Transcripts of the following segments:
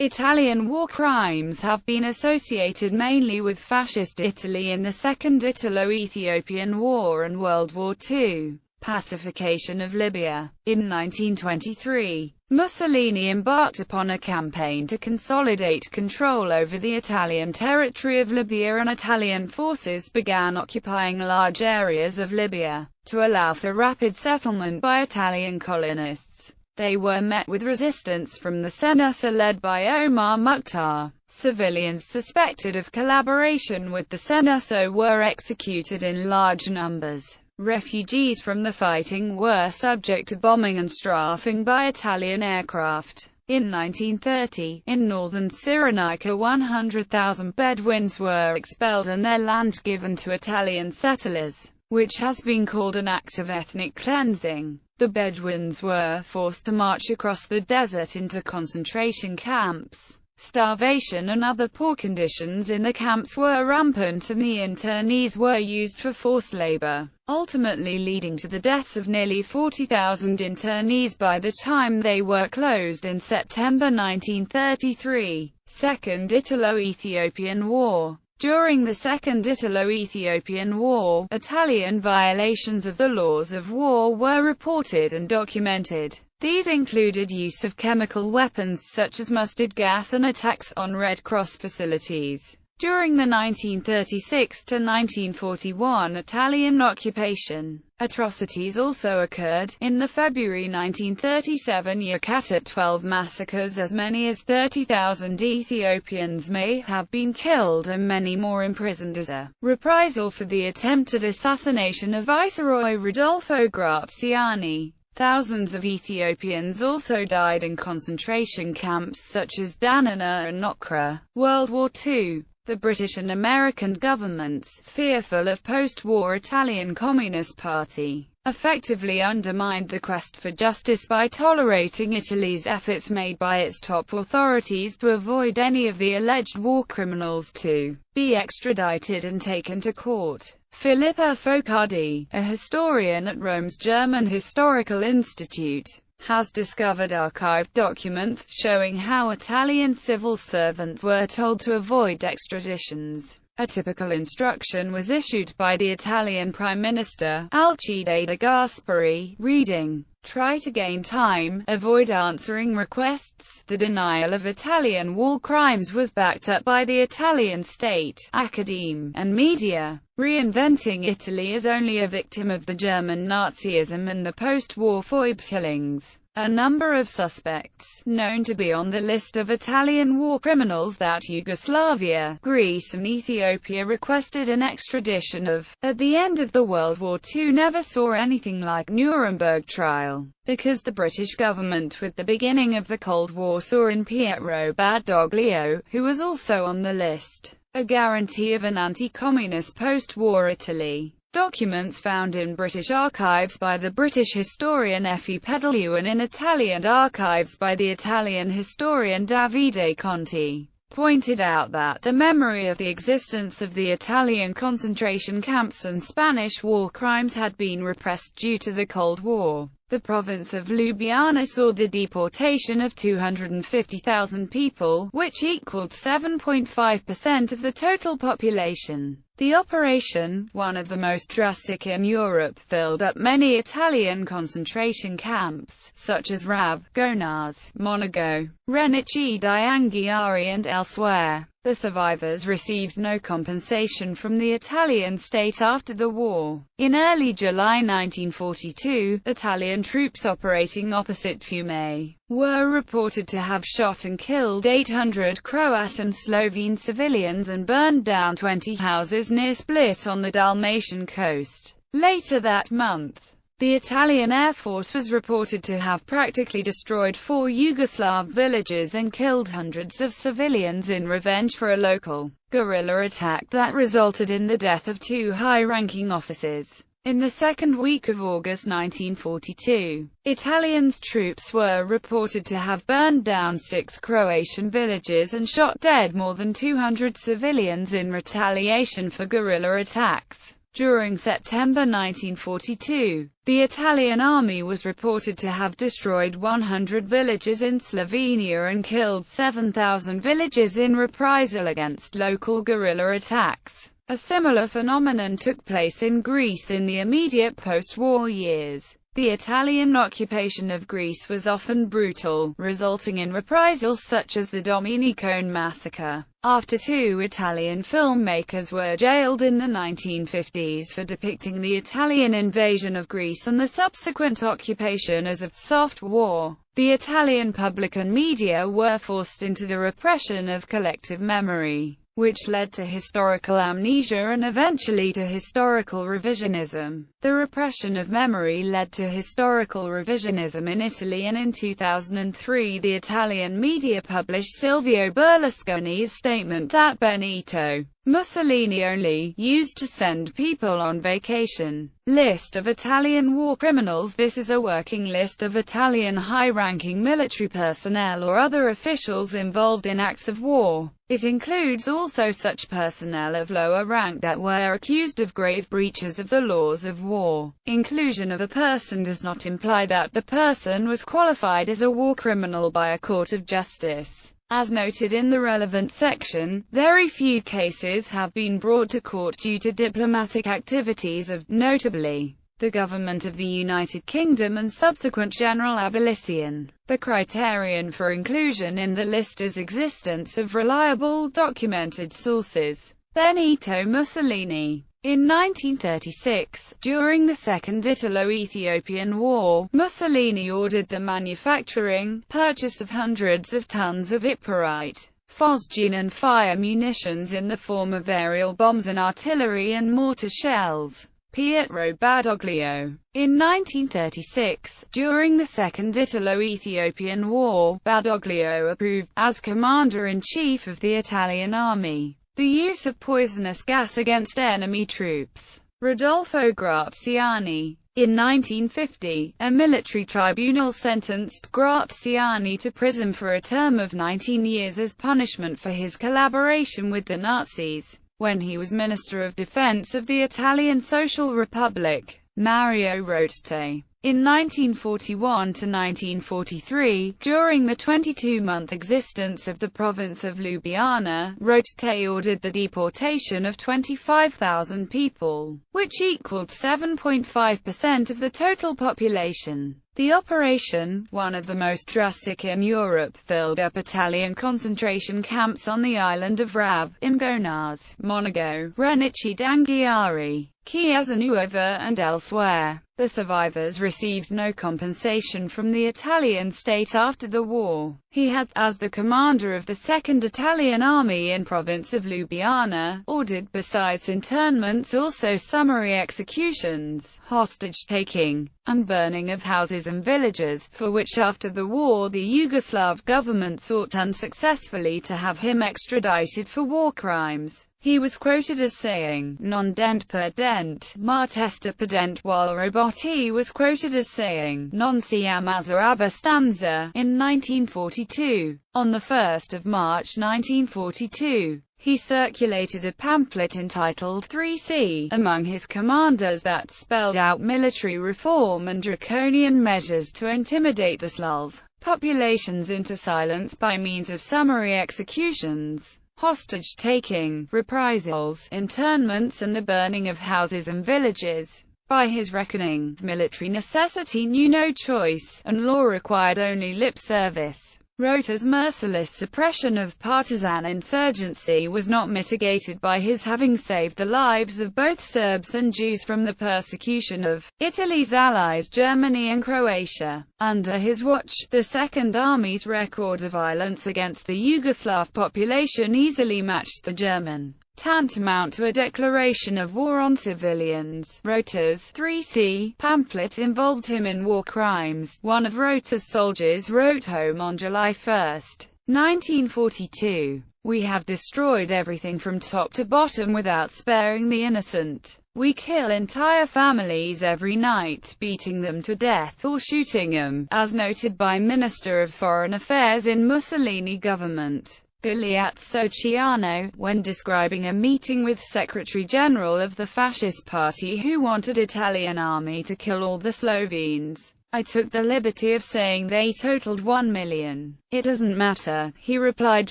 Italian war crimes have been associated mainly with Fascist Italy in the Second Italo-Ethiopian War and World War II. Pacification of Libya. In 1923, Mussolini embarked upon a campaign to consolidate control over the Italian territory of Libya, and Italian forces began occupying large areas of Libya, to allow for rapid settlement by Italian colonists. They were met with resistance from the Senussi led by Omar Mukhtar. Civilians suspected of collaboration with the Senussi were executed in large numbers. Refugees from the fighting were subject to bombing and strafing by Italian aircraft. In 1930, in northern Cyrenaica 100,000 Bedouins were expelled and their land given to Italian settlers, which has been called an act of ethnic cleansing. The Bedouins were forced to march across the desert into concentration camps. Starvation and other poor conditions in the camps were rampant, and the internees were used for forced labor, ultimately leading to the deaths of nearly 40,000 internees by the time they were closed in September 1933. Second Italo-Ethiopian War. During the Second Italo-Ethiopian War, Italian violations of the laws of war were reported and documented. These included use of chemical weapons such as mustard gas and attacks on Red Cross facilities. During the 1936 to 1941 Italian occupation, atrocities also occurred. In the February 1937 Yekaterinburg 12 massacres, as many as 30,000 Ethiopians may have been killed and many more imprisoned as a reprisal for the attempted assassination of Viceroy Rodolfo Graziani. Thousands of Ethiopians also died in concentration camps such as Danana and Nokra. World War II. The British and American governments, fearful of post-war Italian Communist Party, effectively undermined the quest for justice by tolerating Italy's efforts made by its top authorities to avoid any of the alleged war criminals to be extradited and taken to court. Filippo Focardi, a historian at Rome's German Historical Institute, has discovered archived documents showing how Italian civil servants were told to avoid extraditions. A typical instruction was issued by the Italian Prime Minister, Alcide de Gasperi, reading, "Try to gain time, avoid answering requests." The denial of Italian war crimes was backed up by the Italian state, academe, and media, reinventing Italy as only a victim of the German Nazism and the post-war Foibe killings. A number of suspects, known to be on the list of Italian war criminals that Yugoslavia, Greece and Ethiopia requested an extradition of, at the end of the World War II never saw anything like Nuremberg trial, because the British government with the beginning of the Cold War saw in Pietro Badoglio, who was also on the list, a guarantee of an anti-communist post-war Italy. Documents found in British archives by the British historian Effie Pedaliu and in Italian archives by the Italian historian Davide Conti, pointed out that the memory of the existence of the Italian concentration camps and Spanish war crimes had been repressed due to the Cold War. The province of Ljubljana saw the deportation of 250,000 people, which equaled 7.5% of the total population. The operation, one of the most drastic in Europe, filled up many Italian concentration camps, such as Rab, Gonars, Monaco, Renici di Anghiari and elsewhere. The survivors received no compensation from the Italian state after the war. In early July 1942, Italian troops operating opposite Fiume were reported to have shot and killed 800 Croat and Slovene civilians and burned down 20 houses near Split on the Dalmatian coast. Later that month, the Italian Air Force was reported to have practically destroyed 4 Yugoslav villages and killed hundreds of civilians in revenge for a local guerrilla attack that resulted in the death of 2 high-ranking officers. In the second week of August 1942, Italian troops were reported to have burned down 6 Croatian villages and shot dead more than 200 civilians in retaliation for guerrilla attacks. During September 1942, the Italian army was reported to have destroyed 100 villages in Slovenia and killed 7,000 villagers in reprisal against local guerrilla attacks. A similar phenomenon took place in Greece in the immediate post-war years. The Italian occupation of Greece was often brutal, resulting in reprisals such as the Dominicone massacre. After 2 Italian filmmakers were jailed in the 1950s for depicting the Italian invasion of Greece and the subsequent occupation as a soft war, the Italian public and media were forced into the repression of collective memory, which led to historical amnesia and eventually to historical revisionism. The repression of memory led to historical revisionism in Italy, and in 2003 the Italian media published Silvio Berlusconi's statement that Benito Mussolini only used to send people on vacation. List of Italian war criminals. This is a working list of Italian high-ranking military personnel or other officials involved in acts of war. It includes also such personnel of lower rank that were accused of grave breaches of the laws of war. Inclusion of a person does not imply that the person was qualified as a war criminal by a court of justice. As noted in the relevant section, very few cases have been brought to court due to diplomatic activities of, notably, the government of the United Kingdom and subsequent general abolition. The criterion for inclusion in the list is existence of reliable documented sources. Benito Mussolini. In 1936, during the Second Italo-Ethiopian War, Mussolini ordered the manufacturing, purchase of hundreds of tons of ypirite, phosgene and fire munitions in the form of aerial bombs and artillery and mortar shells. Pietro Badoglio. In 1936, during the Second Italo-Ethiopian War, Badoglio approved, as Commander-in-Chief of the Italian Army, the use of poisonous gas against enemy troops. Rodolfo Graziani. In 1950, a military tribunal sentenced Graziani to prison for a term of 19 years as punishment for his collaboration with the Nazis, when he was Minister of Defense of the Italian Social Republic. Mario Rotte. In 1941 to 1943, during the 22-month existence of the province of Ljubljana, Rotte ordered the deportation of 25,000 people, which equaled 7.5% of the total population. The operation, one of the most drastic in Europe, filled up Italian concentration camps on the island of Rab, Imbonas, Monaco, Renici d'Anghiari, Chiesa Nuova and elsewhere. The survivors received no compensation from the Italian state after the war. He had, as the commander of the Second Italian Army in province of Ljubljana, ordered besides internments also summary executions, hostage-taking, and burning of houses and villages, for which after the war the Yugoslav government sought unsuccessfully to have him extradited for war crimes. He was quoted as saying, non dent per dent, ma testa per dent, while Robotti was quoted as saying, non siam as abbastanza, in 1942. On the 1st of March 1942, he circulated a pamphlet entitled 3C among his commanders that spelled out military reform and draconian measures to intimidate the Slav populations into silence by means of summary executions, hostage-taking, reprisals, internments and the burning of houses and villages. By his reckoning, military necessity knew no choice, and law required only lip service. Rotte's merciless suppression of partisan insurgency was not mitigated by his having saved the lives of both Serbs and Jews from the persecution of Italy's allies Germany and Croatia. Under his watch, the Second Army's record of violence against the Yugoslav population easily matched the German, tantamount to a declaration of war on civilians. Rotte's 3C pamphlet involved him in war crimes. One of Rotte's soldiers wrote home on July 1, 1942, "We have destroyed everything from top to bottom without sparing the innocent. We kill entire families every night, beating them to death or shooting them," as noted by Minister of Foreign Affairs in Mussolini government. Galeazzo Ciano, when describing a meeting with Secretary-General of the Fascist Party who wanted Italian army to kill all the Slovenes. I took the liberty of saying they totaled 1 million. It doesn't matter, he replied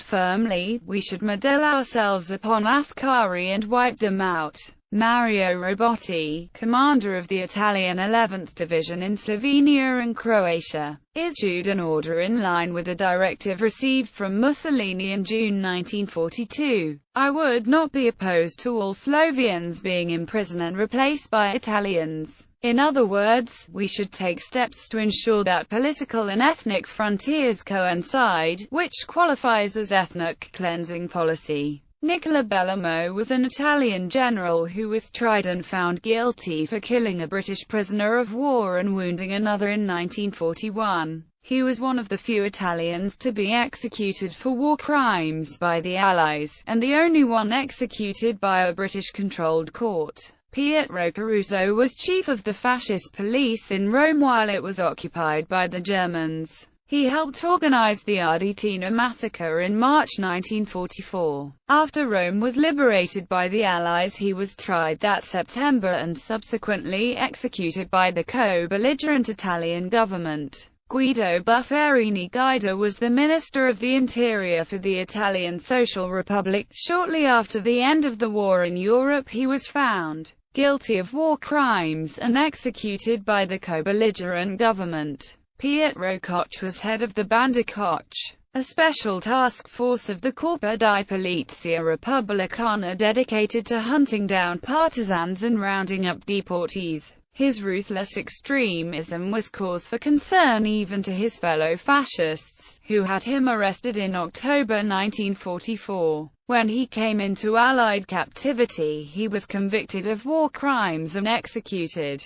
firmly, we should model ourselves upon Ascari and wipe them out. Mario Robotti, commander of the Italian 11th Division in Slovenia and Croatia, issued an order in line with a directive received from Mussolini in June 1942. I would not be opposed to all Slovenes being imprisoned and replaced by Italians. In other words, we should take steps to ensure that political and ethnic frontiers coincide, which qualifies as ethnic cleansing policy. Nicola Bellomo was an Italian general who was tried and found guilty for killing a British prisoner of war and wounding another in 1941. He was one of the few Italians to be executed for war crimes by the Allies, and the only one executed by a British-controlled court. Pietro Caruso was chief of the fascist police in Rome while it was occupied by the Germans. He helped organize the Ardeatino massacre in March 1944. After Rome was liberated by the Allies, he was tried that September and subsequently executed by the co-belligerent Italian government. Guido Buffarini Guida was the Minister of the Interior for the Italian Social Republic. Shortly after the end of the war in Europe, he was found guilty of war crimes and executed by the co-belligerent government. Pietro Koch was head of the Banda Koch, a special task force of the Corpo di Polizia Repubblicana dedicated to hunting down partisans and rounding up deportees. His ruthless extremism was cause for concern even to his fellow fascists, who had him arrested in October 1944. When he came into Allied captivity, he was convicted of war crimes and executed.